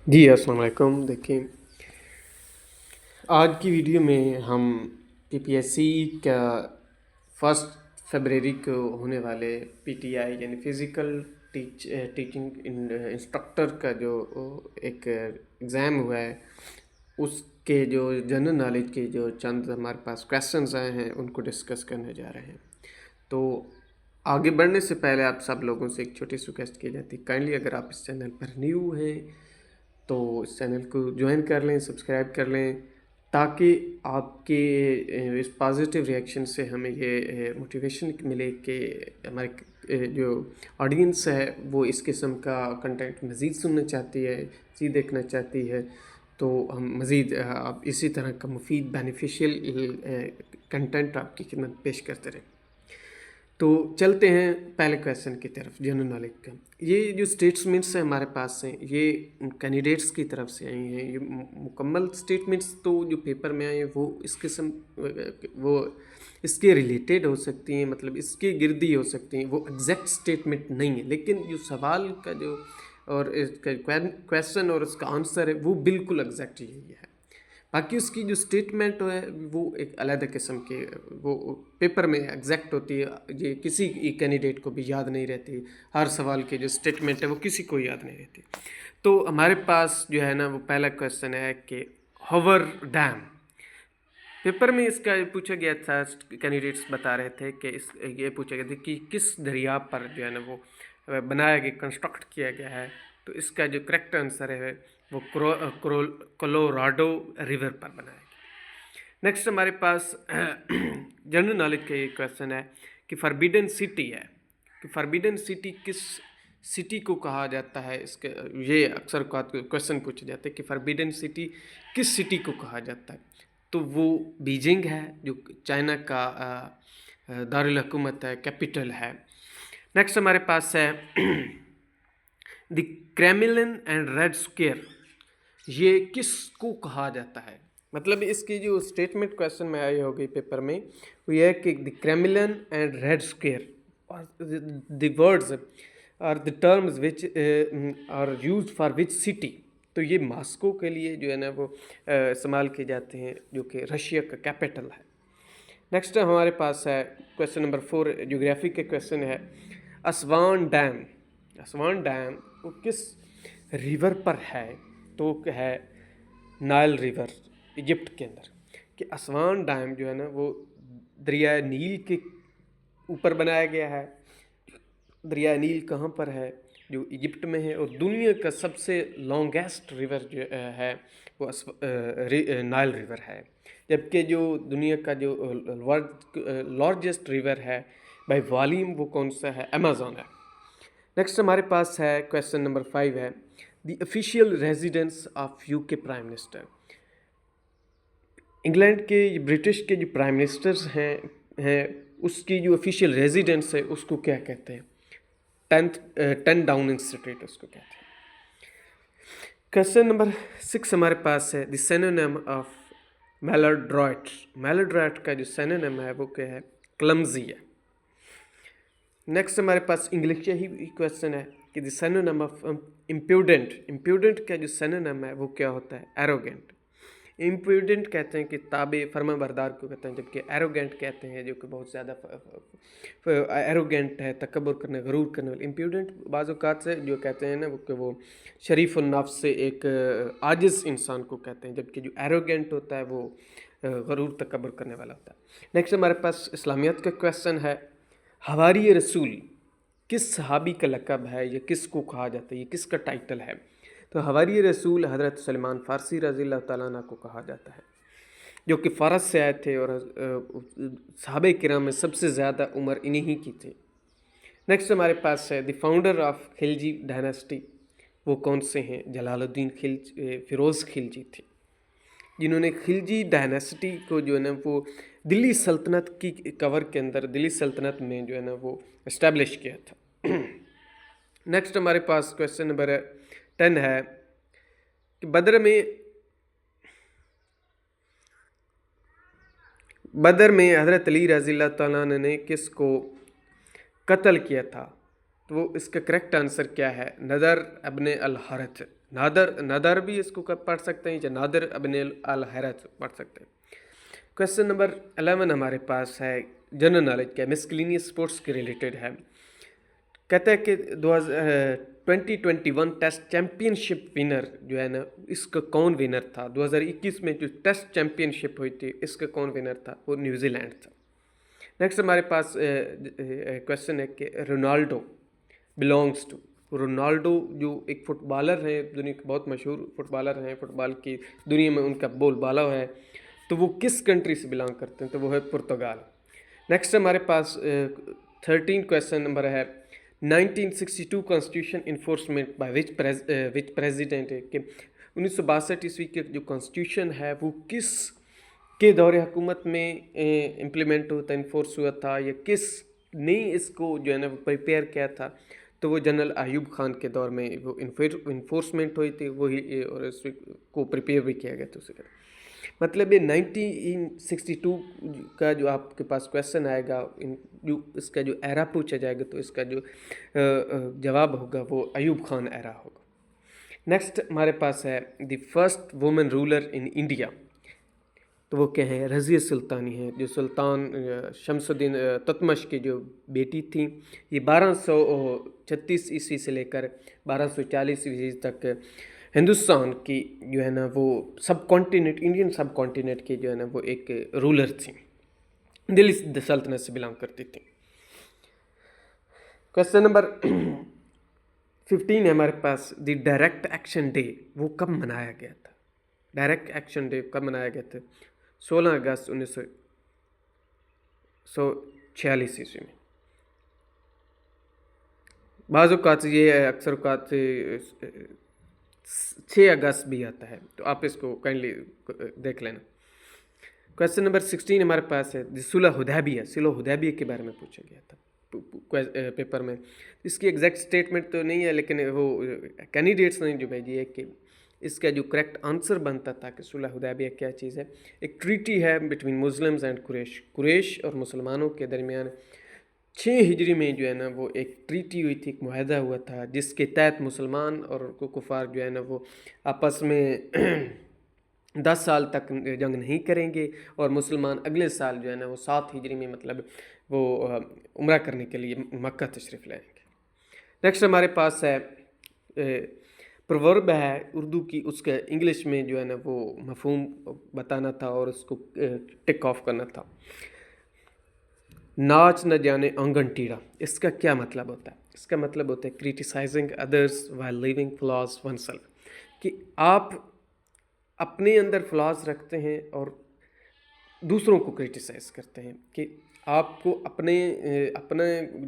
जी अस्सलाम वालेकुम। देखिए, आज की वीडियो में हम पीपीएससी का 1 फरवरी को होने वाले पीटीआई यानी फिज़िकल टीचिंग इंस्ट्रक्टर का जो एक एग्ज़ाम हुआ है, उसके जो जनरल नॉलेज के जो चंद हमारे पास क्वेश्चंस आए हैं उनको डिस्कस करने जा रहे हैं। तो आगे बढ़ने से पहले आप सब लोगों से एक छोटी सी रिक्वेस्ट की जाती है, काइंडली अगर आप इस चैनल पर न्यू हैं तो इस चैनल को ज्वाइन कर लें, सब्सक्राइब कर लें, ताकि आपके इस पॉजिटिव रिएक्शन से हमें ये मोटिवेशन मिले कि हमारे जो ऑडियंस है वो इस किस्म का कंटेंट मज़ीद सुनना चाहती है, मज़ीद देखना चाहती है। तो हम मज़ीद आप इसी तरह का मुफीद बेनिफिशियल कंटेंट आपकी खिदमत पेश करते रहें। तो चलते हैं पहले क्वेश्चन की तरफ, जनरल नॉलेज का। ये जो स्टेटमेंट्स हैं हमारे पास हैं, ये कैंडिडेट्स की तरफ से आई हैं। ये मुकम्मल स्टेटमेंट्स तो जो पेपर में आए हैं वो इस किस्म वो इसके रिलेटेड हो सकती हैं, मतलब इसके गिर्दी हो सकती हैं, वो एग्जैक्ट स्टेटमेंट नहीं है। लेकिन जो सवाल का जो और इसका क्वेश्चन और उसका आंसर है वो बिल्कुल एग्जैक्ट यही है। बाकी उसकी जो स्टेटमेंट है वो एक अलग किस्म के वो पेपर में एग्जैक्ट होती है। ये किसी कैंडिडेट को भी याद नहीं रहती, हर सवाल की जो स्टेटमेंट है वो किसी को याद नहीं रहती। तो हमारे पास जो है ना वो पहला क्वेश्चन है कि हॉवर डैम, पेपर में इसका पूछा गया था, कैंडिडेट्स बता रहे थे कि इस ये पूछा गया था कि किस दरिया पर जो है ना वो बनाया गया, कंस्ट्रक्ट किया गया है। तो इसका जो करेक्ट आंसर है वो कोलोराडो रिवर पर बनाया गया। नेक्स्ट हमारे पास जनरल नॉलेज का ये क्वेश्चन है कि फॉरबिडन सिटी है, कि फॉरबिडन सिटी किस सिटी को कहा जाता है। इसके ये अक्सर क्वेश्चन पूछे जाते हैं कि फॉरबिडन सिटी किस सिटी को कहा जाता है। तो वो बीजिंग है, जो चाइना का दारुल हुकूमत है, कैपिटल है। नेक्स्ट हमारे पास है the Kremlin and Red square, ये किसको कहा जाता है। मतलब इसकी जो स्टेटमेंट क्वेश्चन में आई होगी पेपर में वो ये है कि the Kremlin and Red Square the words are the terms which are used for which city. तो ये मॉस्को के लिए जो है ना वो इस्तेमाल किए जाते हैं, जो कि रशिया का कैपिटल है। नेक्स्ट हमारे पास है क्वेश्चन नंबर 4, ज्योग्राफी के क्वेश्चन है असवान डैम। असवान डैम वो किस रिवर पर है। तो है नाइल रिवर, इजिप्ट के अंदर। कि असवान डैम जो है ना वो दरिया नील के ऊपर बनाया गया है। दरिया नील कहाँ पर है, जो इजिप्ट में है। और दुनिया का सबसे लॉन्गेस्ट रिवर जो है वो नाइल रिवर है। जबकि जो दुनिया का जो लार्जेस्ट रिवर है बाय वॉल्यूम वो कौन सा है, अमेज़न है। नेक्स्ट हमारे पास है क्वेश्चन नंबर 5 है the official residence of UK prime minister. England के, ब्रिटिश के जो प्राइम मिनिस्टर्स हैं उसकी जो ऑफिशियल रेजिडेंस है उसको क्या कहते हैं। 10 डाउनिंग स्ट्रीट उसको कहते हैं। क्वेश्चन नंबर 6 हमारे पास है द सिनोनिम ऑफ मैलाड्रॉइट। मैलाड्रॉइट का जो सिनोनिम है वो क्या है, क्लमजी है। नेक्स्ट हमारे पास इंग्लिश का ही क्वेश्चन है कि the synonym of impudent. Impudent का जो सिनोनिम है वो क्या होता है, एरोगेंट। इम्प्यूडेंट कहते हैं कि ताबे फर्मा बरदार को कहते हैं, जबकि एरोगेंट कहते हैं जो कि बहुत ज़्यादा एरोगेंट है, तकब्बुर करने, गरूर करने वाले। इम्प्यूडेंट बाज़ औक़ात से जो कहते हैं ना वो कि वो शरीफ नफ्स से एक आजिज़ इंसान को कहते हैं, जबकि जो एरोगेंट होता है वो गरूर तकब्बुर करने वाला होता है। नेक्स्ट हमारे पास इस्लामियत का क्वेश्चन है हवारी रसूल किस सहाबी का लक़ब है, या किसको कहा जाता है, ये किसका टाइटल है। तो हवारी रसूल हज़रत सलमान फ़ारसी रज़ियल्लाहु ताला अन्हु को कहा जाता है, जो कि फ़ारस से आए थे और सहाबे किराम में सबसे ज़्यादा उम्र इन्हीं की थी। नेक्स्ट हमारे पास है the founder of Khilji dynasty, वो कौन से हैं, जलालुद्दीन फ़िरोज़ खिलजी थे, जिन्होंने खिलजी डायनेस्टी को जो है ना वो दिल्ली सल्तनत की कवर के अंदर, दिल्ली सल्तनत में जो है ना वो इस्टेब्लिश किया था। नेक्स्ट हमारे पास क्वेश्चन नंबर 10 है कि बदर में हज़रत अली रज़ियल्लाहु ताला अन्हु ने किसको कत्ल किया था। तो वो इसका करेक्ट आंसर क्या है, नज़र इब्न अल हारिथ। नादर नादर भी इसको पढ़ सकते हैं, या नादर अब्न अल हैरत पढ़ सकते हैं। क्वेश्चन नंबर 11 हमारे पास है जनरल नॉलेज का, मिसक्लिनियस स्पोर्ट्स के रिलेटेड है। कहता है कि 2021 टेस्ट चैम्पियनशिप विनर जो है ना, इसका कौन विनर था? 2021 में जो टेस्ट चैम्पियनशिप हुई थी, इसका कौन विनर था? वो न्यूजीलैंड था। नेक्स्ट हमारे पास क्वेश्चन है कि रोनाल्डो बिलोंग्स टू, रोनाल्डो जो एक फुटबॉलर हैं, दुनिया के बहुत मशहूर फुटबॉलर हैं, फुटबॉल की दुनिया में उनका बोलबाला है, तो वो किस कंट्री से बिलोंग करते हैं? तो वो है पुर्तगाल। नेक्स्ट हमारे पास 13 क्वेश्चन नंबर है 1962 constitution enforcement by which president है, कि 1962 ईस्वी के जो कॉन्स्टिट्यूशन है वो किस के दौरे हुकूमत में इम्प्लीमेंट होता, इन्फोर्स हुआ था, या किस ने इसको जो है ना प्रिपेयर किया था? तो वो जनरल अयूब खान के दौर में वो इन्फोर्समेंट हुई थी वही, और इसको प्रिपेयर भी किया गया था उसे। मतलब ये 1962 का जो आपके पास क्वेश्चन आएगा, जो इसका जो एरा पूछा जाएगा, तो इसका जो जवाब होगा वो अयूब खान एरा होगा। नेक्स्ट हमारे पास है the first women ruler in India, तो वो क्या है? रज़िया सुल्तानी है, जो सुल्तान शमसुद्दीन ततमश की जो बेटी थी। ये 1236 ईस्वी से लेकर 1240 ईस्वी तक हिंदुस्तान की जो है ना वो सब कॉन्टिनेंट, इंडियन सब कॉन्टिनेंट की जो है ना वो एक रूलर थी, दिल्ली सल्तनत से बिलोंग करती थी। क्वेश्चन नंबर 15 है हमारे पास, द डायरेक्ट एक्शन डे वो कब मनाया गया था? डायरेक्ट एक्शन डे कब मनाया गया था? 16 अगस्त 1946 ईस्वी में। बाज़ औक़ात ये अक्सर औक़ात 6 अगस्त भी आता है, तो आप इसको काइंडली देख लेना। क्वेश्चन नंबर 16 हमारे पास है सुलह हुदैबिया, सुलह हुदैबिया के बारे में पूछा गया था पेपर में। इसकी एग्जैक्ट स्टेटमेंट तो नहीं है, लेकिन वो कैंडिडेट्स ने जो भेजी है कि इसका जो करेक्ट आंसर बनता था कि सुलह हुदैबिया क्या चीज़ है। एक ट्रीटी है between Muslims and Quraysh, Quraysh और मुसलमानों के दरमियान 6 हिजरी में जो है ना वो एक ट्रीटी हुई थी, एक मुआहदा हुआ था, जिसके तहत मुसलमान और कुफार जो है ना वो आपस में 10 साल तक जंग नहीं करेंगे, और मुसलमान अगले साल जो है ना वो 7 हिजरी में मतलब वो उम्रा करने के लिए मक्का तशरीफ़ लाएंगे। नेक्स्ट हमारे पास है प्रोवर्ब है उर्दू की, उसका इंग्लिश में जो है ना वो मफहूम बताना था और उसको टिक ऑफ करना था। नाच न जाने आंगन टीड़ा, इसका क्या मतलब होता है? इसका मतलब होता है criticising others while living flaws one self, कि आप अपने अंदर फ्लॉज रखते हैं और दूसरों को क्रिटिसाइज़ करते हैं, कि आपको अपना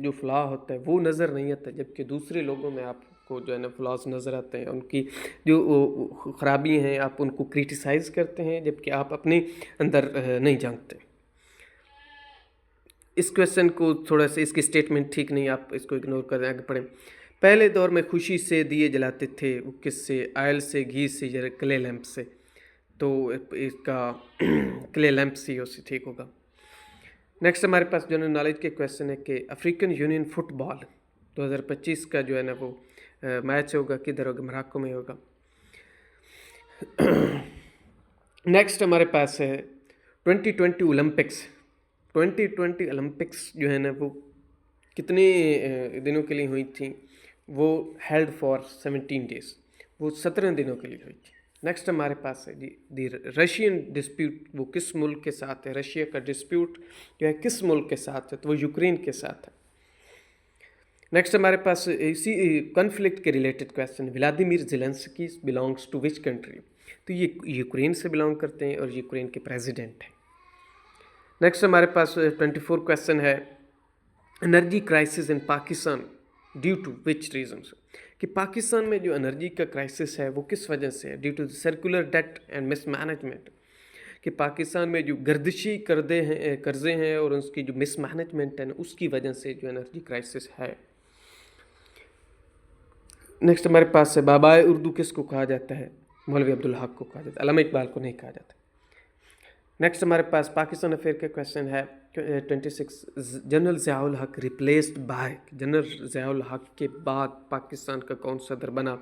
जो फ्लॉ होता है वो नज़र नहीं आता, जबकि दूसरे लोगों में आपको जो है ना फ्लॉज नज़र आते हैं, उनकी जो ख़राबी हैं आप उनको क्रिटिसाइज़ करते हैं, जबकि आप अपने अंदर नहीं जानते। इस क्वेश्चन को थोड़ा सा, इसकी स्टेटमेंट ठीक नहीं, आप इसको इग्नोर कर आगे पढ़ें। पहले दौर में खुशी से दिए जलाते थे, वो किससे? आयल से, घी से, या क्ले लैंप से? तो इसका क्ले लैंप से उससे ठीक होगा। नेक्स्ट हमारे पास जनरल नॉलेज के क्वेश्चन है कि अफ्रीकन यूनियन फुटबॉल 2025 का जो है ना वो मैच होगा किधर होगा? मोरक्को में होगा। नेक्स्ट हमारे पास है 2020 ओलंपिक्स। 2020 ओलंपिक्स जो है ना वो कितने दिनों के लिए हुई थी? वो हेल्ड फॉर 17 डेज, वो 17 दिनों के लिए हुई थी। नेक्स्ट हमारे पास है दी रशियन डिस्प्यूट, वो किस मुल्क के साथ है? रशिया का डिस्प्यूट जो है किस मुल्क के साथ है? तो वो यूक्रेन के साथ है। नेक्स्ट हमारे पास इसी कॉन्फ्लिक्ट के related question, Vladimir Zelensky belongs to which country? तो ये यूक्रेन से बिलोंग करते हैं और यूक्रेन के प्रेसिडेंट हैं। नेक्स्ट हमारे पास 24 क्वेश्चन है, energy crisis in Pakistan due to which reasons? कि पाकिस्तान में जो एनर्जी का क्राइसिस है वो किस वजह से है? Due to circular debt and mismanagement, कि पाकिस्तान में जो गर्दिशी कर्जे हैं और उसकी जो मिसमैनेजमेंट है उसकी वजह से जो एनर्जी क्राइसिस है। नेक्स्ट हमारे पास है बाबाए उर्दू किसको कहा जाता है? मौलवी अब्दुल हक को कहा जाता है, अल्लामा इकबाल को नहीं कहा जाता। नेक्स्ट हमारे पास पाकिस्तान अफेयर का क्वेश्चन है 26, जनरल ज़ियाउल हक रिप्लेस्ड बाय, जनरल ज़ियाउल हक के बाद पाकिस्तान का कौन सदर बना?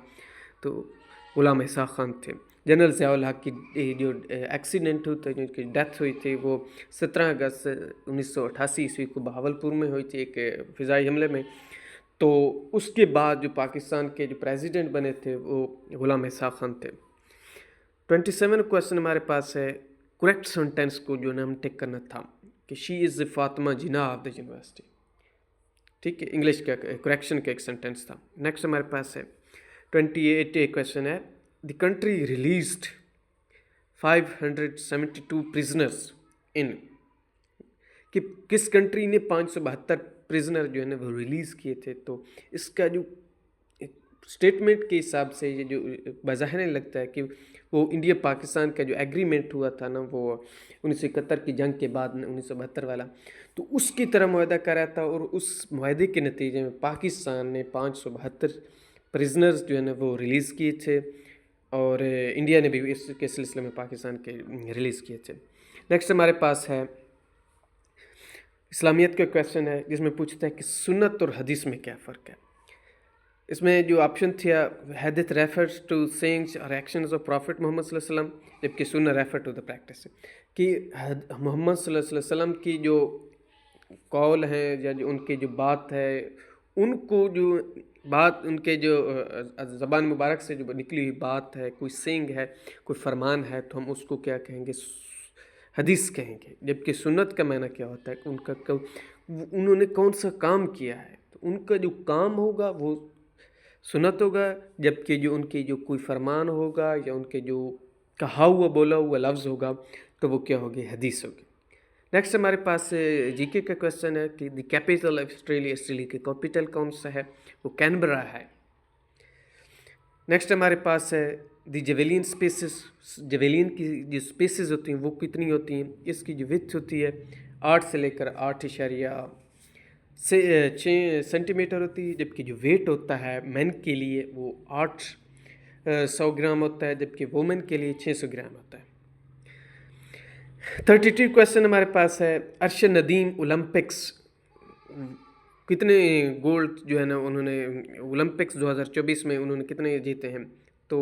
तो गुलाम ईसा खान थे। जनरल ज़ियाउल हक की जो एक्सीडेंट हुई थी, जिनकी डेथ हुई थी, वो 17 अगस्त 1988 ईस्वी को बहावलपुर में हुई थी एक फ़िज़ाई हमले में। तो उसके बाद जो पाकिस्तान के जो प्रेसिडेंट बने थे वो गुलाम ईसा खान थे। 27 क्वेश्चन हमारे पास है, करेक्ट सेंटेंस को जो है हम टिक करना था कि she is Fatima Jinnah of the university. ठीक है, इंग्लिश का करेक्शन का एक सेंटेंस था। नेक्स्ट हमारे पास है 28 क्वेश्चन है, द कंट्री रिलीज्ड 572 प्रिजनर्स इन, कि किस कंट्री ने 572 प्रिजनर जो है ना वो रिलीज़ किए थे। तो इसका जो स्टेटमेंट के हिसाब से ये जो बज़ाहिर लगता है कि वो इंडिया पाकिस्तान का जो एग्रीमेंट हुआ था ना, वो 1971 की जंग के बाद 1972 वाला, तो उसकी तरह मुआहदा करा था। और उस मुआहदे के नतीजे में पाकिस्तान ने 572 प्रिजनर्स जो है ना वो रिलीज़ किए थे, और इंडिया ने भी इसके सिलसिले में पाकिस्तान के रिलीज़ किए थे। नेक्स्ट हमारे पास है इस्लामियत का क्वेश्चन है, जिसमें पूछता है कि सुन्नत और हदीस में क्या फ़र्क है। इसमें जो ऑप्शन थे, हदीस रेफर्स टू सेइंग्स और एक्शंस ऑफ प्रॉफिट मोहम्मद सल्लल्लाहु अलैहि वसल्लम, जबकि सुन्नत रेफर टू द प्रैक्टिस, कि मोहम्मद सल्लल्लाहु अलैहि वसल्लम की जो कौल है या जो उनकी जो बात है, उनको जो बात उनके जो ज़बान मुबारक से जो निकली हुई बात है, कोई सेइंग है, कोई फरमान है, तो हम उसको क्या कहेंगे, हदीस कहेंगे। जबकि सुन्नत का मायना क्या होता है कि उनका उन्होंने कौन सा काम किया है, तो उनका जो काम होगा वो सुन्नत होगा, जबकि जो उनकी जो कोई फरमान होगा या उनके जो कहा हुआ बोला हुआ लफ्ज़ होगा तो वो क्या होगी, हदीस होगी। नेक्स्ट हमारे पास जीके का क्वेश्चन है कि the capital of Australia, Australia की कैपिटल कौन सा है, वो कैनबरा है। नेक्स्ट हमारे पास है द जेवेलियन स्पेसिस, जेवेलियन की जो स्पेसिस होती हैं वो कितनी होती हैं। इसकी जो विड्थ होती है 8 से लेकर 8.6 सेंटीमीटर होती है, जबकि जो वेट होता है मैन के लिए वो 800 ग्राम होता है, जबकि वुमेन के लिए 600 ग्राम होता है। 32 क्वेश्चन हमारे पास है, अरशद नदीम ओलंपिक्स कितने गोल्ड जो है ना उन्होंने ओलंपिक्स 2024 में उन्होंने कितने जीते हैं। तो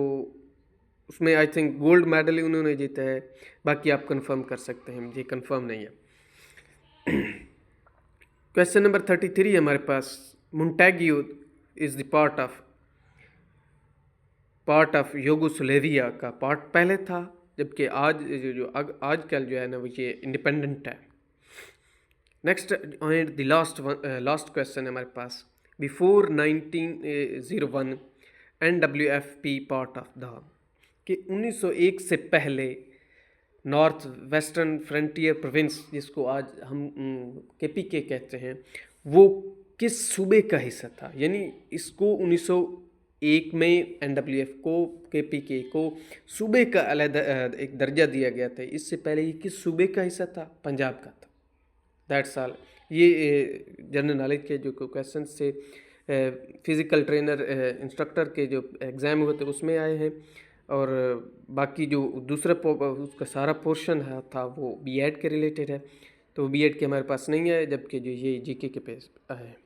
उसमें आई थिंक गोल्ड मेडल ही उन्होंने जीता है, बाकी आप कंफर्म कर सकते हैं, ये कंफर्म नहीं है। क्वेश्चन नंबर 33 हमारे पास, Montenegro is the part of Yugoslavia का पार्ट पहले था, जबकि आज आजकल जो है ना वो ये इंडिपेंडेंट है। Next and the last question है हमारे पास, before 1901 NWFP part of the, कि 1901 से पहले नॉर्थ वेस्टर्न फ्रंटियर प्रोविंस, जिसको आज हम KPK कहते हैं, वो किस सूबे का हिस्सा था। यानी इसको 1901 में NWF को KPK को सूबे का अलग एक दर्जा दिया गया था। इससे पहले ये किस सूबे का हिस्सा था, पंजाब का था। That's all. ये जनरल नॉलेज के जो क्वेश्चन से फिज़िकल ट्रेनर इंस्ट्रक्टर के जो एग्ज़ाम हुए थे उसमें आए हैं, और बाकी जो दूसरा उसका सारा पोर्शन है था वो BEd के रिलेटेड है, तो BEd के हमारे पास नहीं है, जबकि जो ये GK के पेज आए हैं।